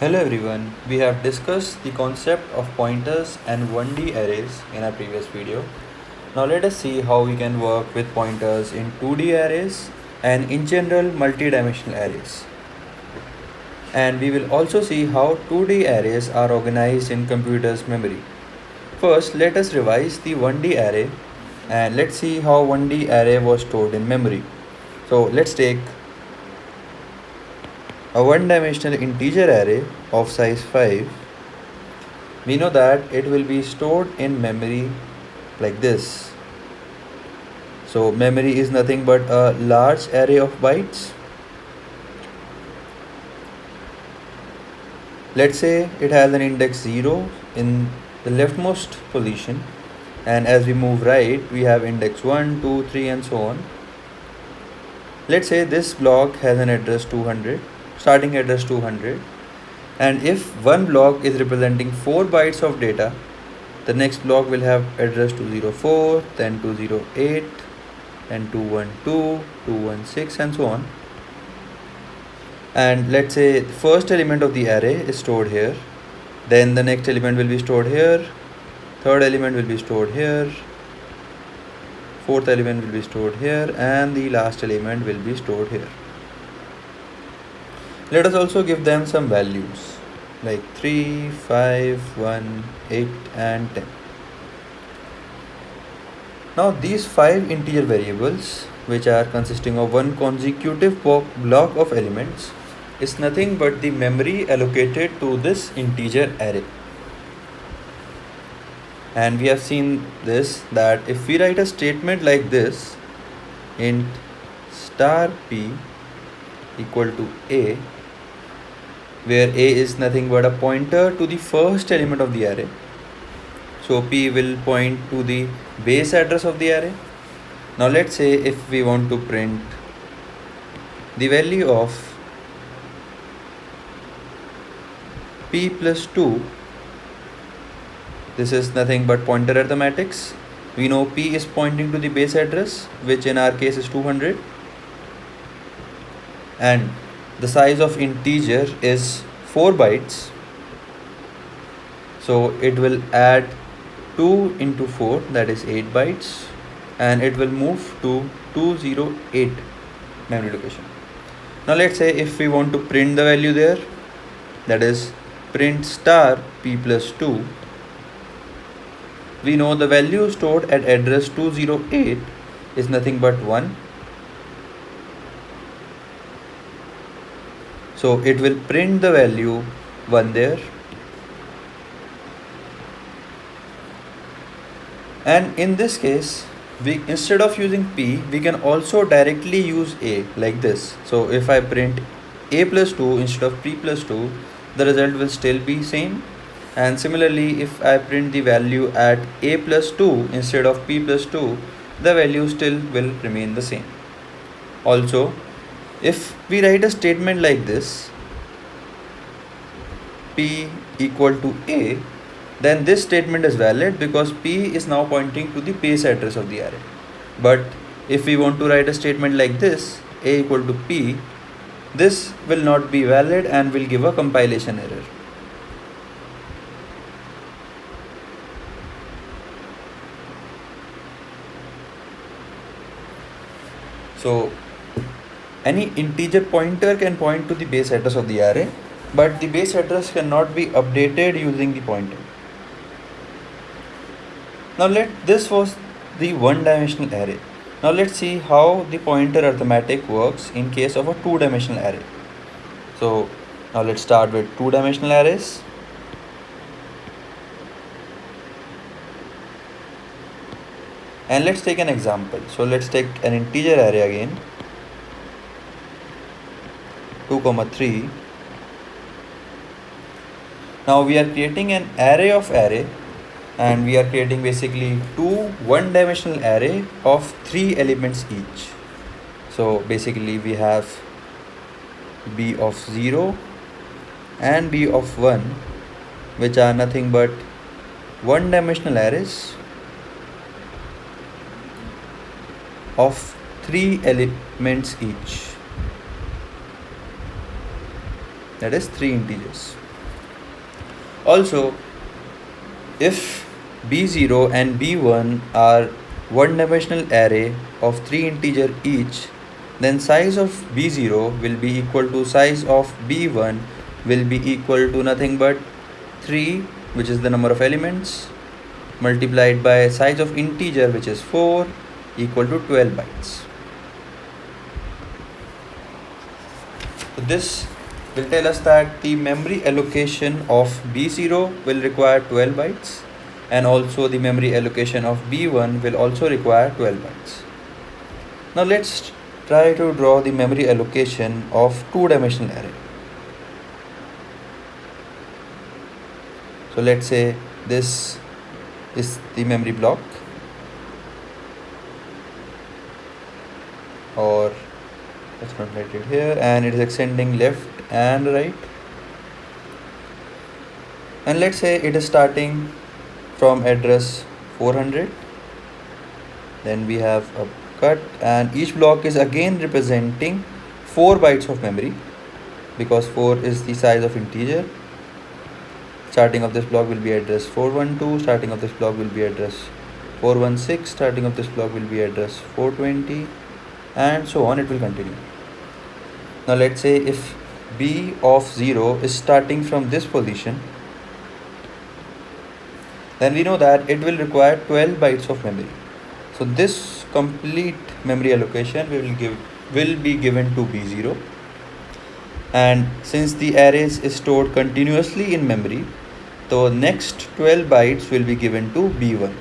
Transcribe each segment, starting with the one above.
Hello everyone, we have discussed the concept of pointers and 1D arrays in our previous video. Now let us see how we can work with pointers in 2D arrays and in general multi-dimensional arrays. And we will also see how 2D arrays are organized in computer's memory. First, let us revise the 1D array and let's see how 1D array was stored in memory. So let's take a one-dimensional integer array of size 5. We know that it will be stored in memory like this. So memory is nothing but a large array of bytes. Let's say it has an index 0 in the leftmost position, and as we move right we have index 1, 2, 3 and so on. Let's say this block has an address 200, starting address 200, and if one block is representing 4 bytes of data, the next block will have address 204, then 208, and 212, 216 and so on. And let's say the first element of the array is stored here, then the next element will be stored here, third element will be stored here, fourth element will be stored here, and the last element will be stored here. Let us also give them some values like 3, 5, 1, 8 and 10. Now these 5 integer variables, which are consisting of one consecutive block of elements, is nothing but the memory allocated to this integer array. And we have seen this, that if we write a statement like this, int star p equal to a, where a is nothing but a pointer to the first element of the array, so p will point to the base address of the array. Now let's say if we want to print the value of p plus 2, this is nothing but pointer arithmetics. We know p is pointing to the base address, which in our case is 200, and the size of integer is 4 bytes, so it will add 2 into 4, that is 8 bytes, and it will move to 208 memory location. Now let's say if we want to print the value there, that is print star p plus 2, we know the value stored at address 208 is nothing but 1. So it will print the value 1 there. And in this case, instead of using p, we can also directly use a like this. So if I print a plus 2 instead of p plus 2, the result will still be same. And similarly, if I print the value at a plus 2 instead of p plus 2, the value still will remain the same. Also, if we write a statement like this, p equal to a, then this statement is valid because p is now pointing to the base address of the array. But if we want to write a statement like this, a equal to p, this will not be valid and will give a compilation error. So any integer pointer can point to the base address of the array, but the base address cannot be updated using the pointer. Now this was the one-dimensional array. Now let's see how the pointer arithmetic works in case of a two-dimensional array. So now let's start with two-dimensional arrays. And let's take an example. So let's take an integer array again, 2, 3. Now we are creating an array of array, and we are creating basically two one-dimensional array of 3 elements each. So basically we have b of 0 and b of 1, which are nothing but one-dimensional arrays of 3 elements each, that is 3 integers. Also, if b0 and b1 are one-dimensional array of 3 integer each, then size of b0 will be equal to size of b1 will be equal to nothing but 3, which is the number of elements, multiplied by size of integer, which is 4, equal to 12 bytes. So this will tell us that the memory allocation of b0 will require 12 bytes, and also the memory allocation of b1 will also require 12 bytes. Now let's try to draw the memory allocation of two-dimensional array. So let's say this is the memory block, or let's not write it here, and it is extending left and right, and let's say it is starting from address 400. Then we have a cut, and each block is again representing 4 bytes of memory, because 4 is the size of integer. Starting of this block will be address 412, starting of this block will be address 416, starting of this block will be address 420, and so on, it will continue. Now let's say if b of 0 is starting from this position, then we know that it will require 12 bytes of memory. So this complete memory allocation will be given to b0, and since the arrays is stored continuously in memory, the next 12 bytes will be given to b1.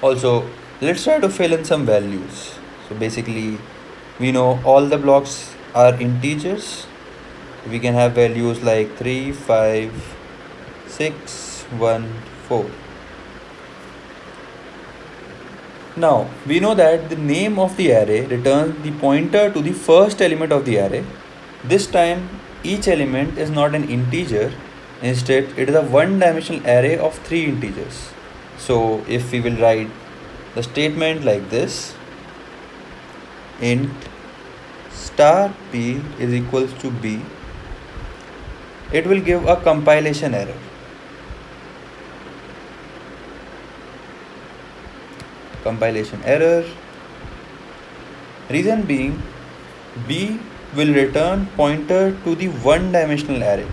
Also, let's try to fill in some values. So basically, we know all the blocks are integers. We can have values like 3, 5, 6, 1, 4. Now, we know that the name of the array returns the pointer to the first element of the array. This time, each element is not an integer. Instead, it is a one-dimensional array of 3 integers. So, if we will write the statement like this, int star p is equals to b, it will give a compilation error. Compilation error. Reason being, b will return pointer to the one-dimensional array.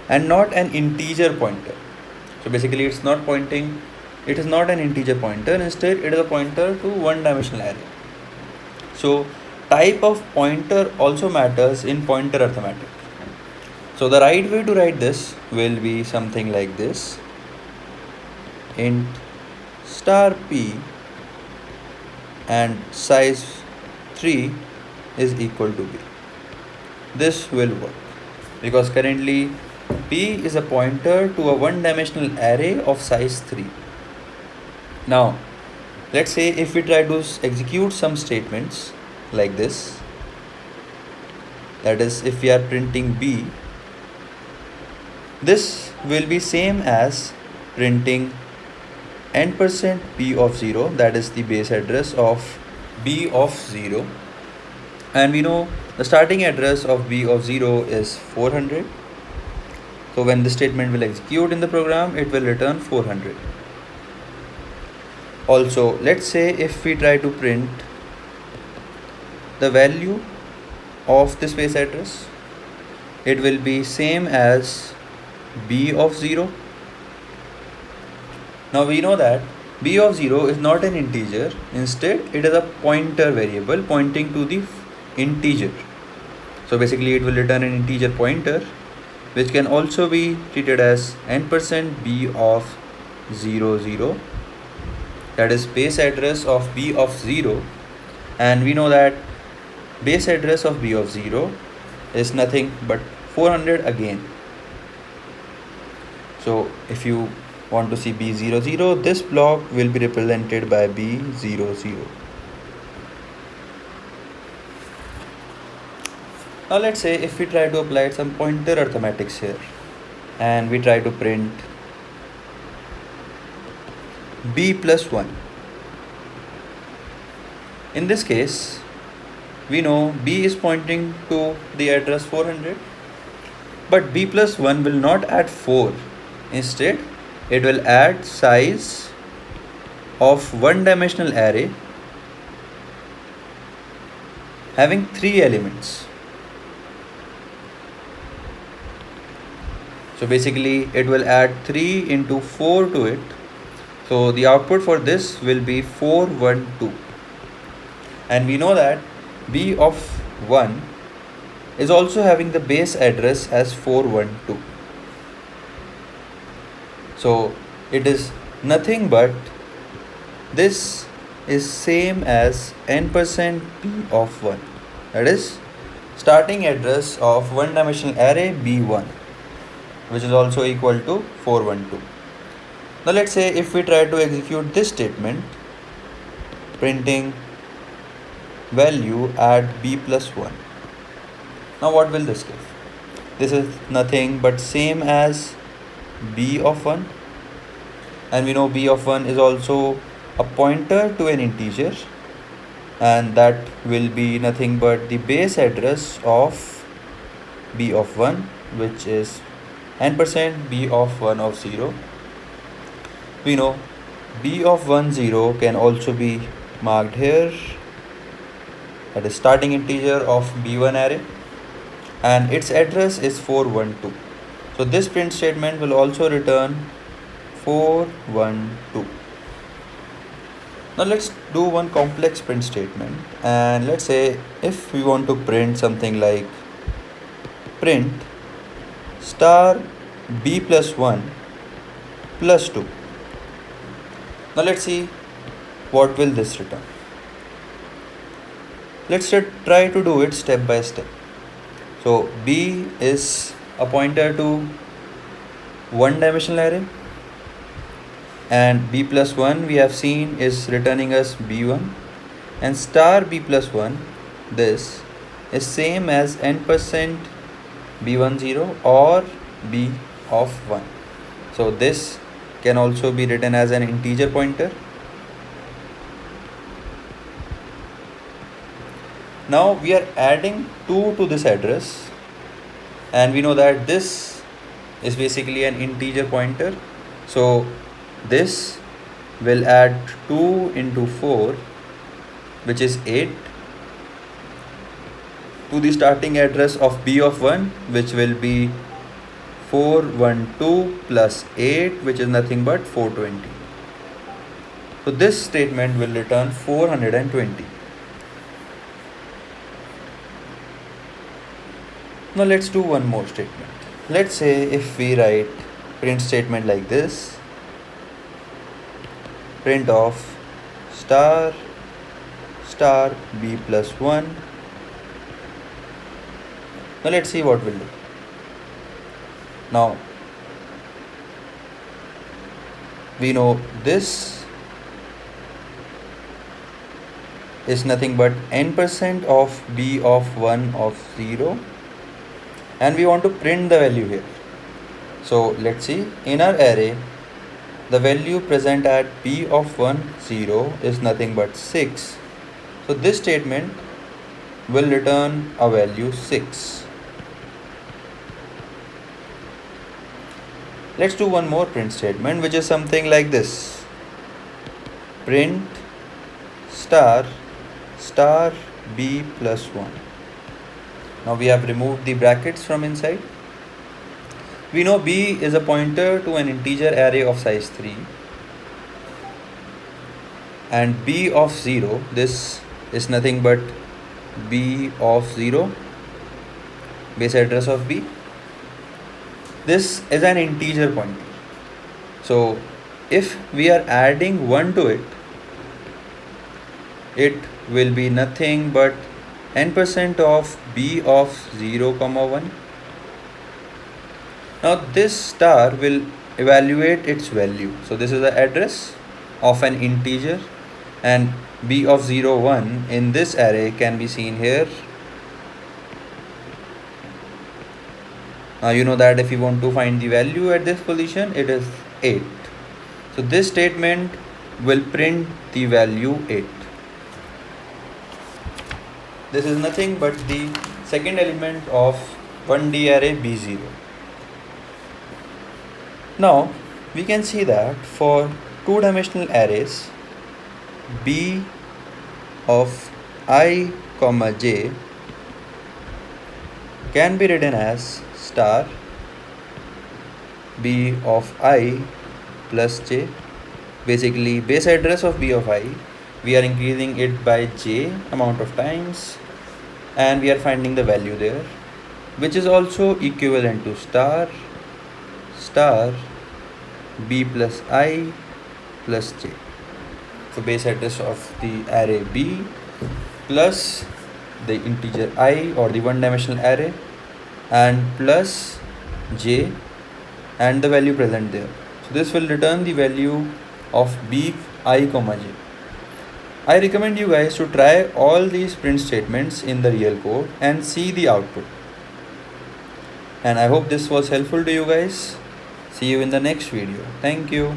And not an integer pointer. So basically it is not an integer pointer, instead it is a pointer to one-dimensional array. So type of pointer also matters in pointer arithmetic. So the right way to write this will be something like this, int star p and size 3 is equal to b. This will work because currently p is a pointer to a one-dimensional array of size 3. Now let's say if we try to execute some statements like this, that is if we are printing b, this will be same as printing n% b of 0, that is the base address of b of 0, and we know the starting address of b of 0 is 400. So when the statement will execute in the program, it will return 400. Also, let's say if we try to print the value of this base address, it will be same as b of 0. Now we know that b of 0 is not an integer, instead it is a pointer variable pointing to the integer. So basically it will return an integer pointer, which can also be treated as n% b of 00, that is base address of b of 0, and we know that base address of b of 0 is nothing but 400 again. So if you want to see b00, this block will be represented by b00. Now let's say if we try to apply some pointer arithmetics here, and we try to print b plus 1. In this case, we know b is pointing to the address 400, but b plus 1 will not add 4. Instead, it will add size of one-dimensional array having 3 elements. So basically it will add 3 into 4 to it. So the output for this will be 412. And we know that b of 1 is also having the base address as 412. So it is nothing but this is same as n% b of 1. That is starting address of one-dimensional array b1, which is also equal to 412. Now let's say if we try to execute this statement, printing value at b plus 1. Now what will this give? This is nothing but same as b of 1, and we know b of 1 is also a pointer to an integer, and that will be nothing but the base address of b of 1, which is n% b of 1 of 0. We know b of 1 0 can also be marked here, that is starting integer of b1 array, and its address is 412. So this print statement will also return 412. Now let's do one complex print statement, and let's say if we want to print something like print star b plus 1 plus 2. Now let's see what will this return. Let's try to do it step by step. So b is a pointer to one-dimensional array, and b plus 1 we have seen is returning us b1, and star b plus 1, this is same as n% b10 or b of 1. So this can also be written as an integer pointer. Now we are adding 2 to this address, and we know that this is basically an integer pointer. So this will add 2 into 4, which is 8, to the starting address of b of 1, which will be 412 plus 8, which is nothing but 420. So this statement will return 420. Now let's do one more statement. Let's say if we write print statement like this, print of star b plus 1. Now let's see what we'll do. Now we know this is nothing but n% of b of 1 of 0, and we want to print the value here. So let's see, in our array the value present at b of 1 0 is nothing but 6. So this statement will return a value 6. Let's do one more print statement, which is something like this: print star b plus 1. Now we have removed the brackets from inside. We know b is a pointer to an integer array of size 3, and b of 0, this is nothing but b of 0, base address of b. This is an integer pointer. So if we are adding 1 to it, it will be nothing but n% of b of 0, 1. Now this star will evaluate its value. So this is the address of an integer, and b of 0, 1 in this array can be seen here. Now you know that if you want to find the value at this position, it is 8. So this statement will print the value 8. This is nothing but the second element of 1D array B0. Now we can see that for two-dimensional arrays B of I comma j can be written as star B of I plus j. Basically, base address of B of I, we are increasing it by j amount of times and we are finding the value there, which is also equivalent to star B plus I plus j. So base address of the array B plus the integer I or the one-dimensional array and plus j and the value present there. So this will return the value of B I comma j. I recommend you guys to try all these print statements in the real code and see the output. And I hope this was helpful to you guys. See you in the next video. Thank you.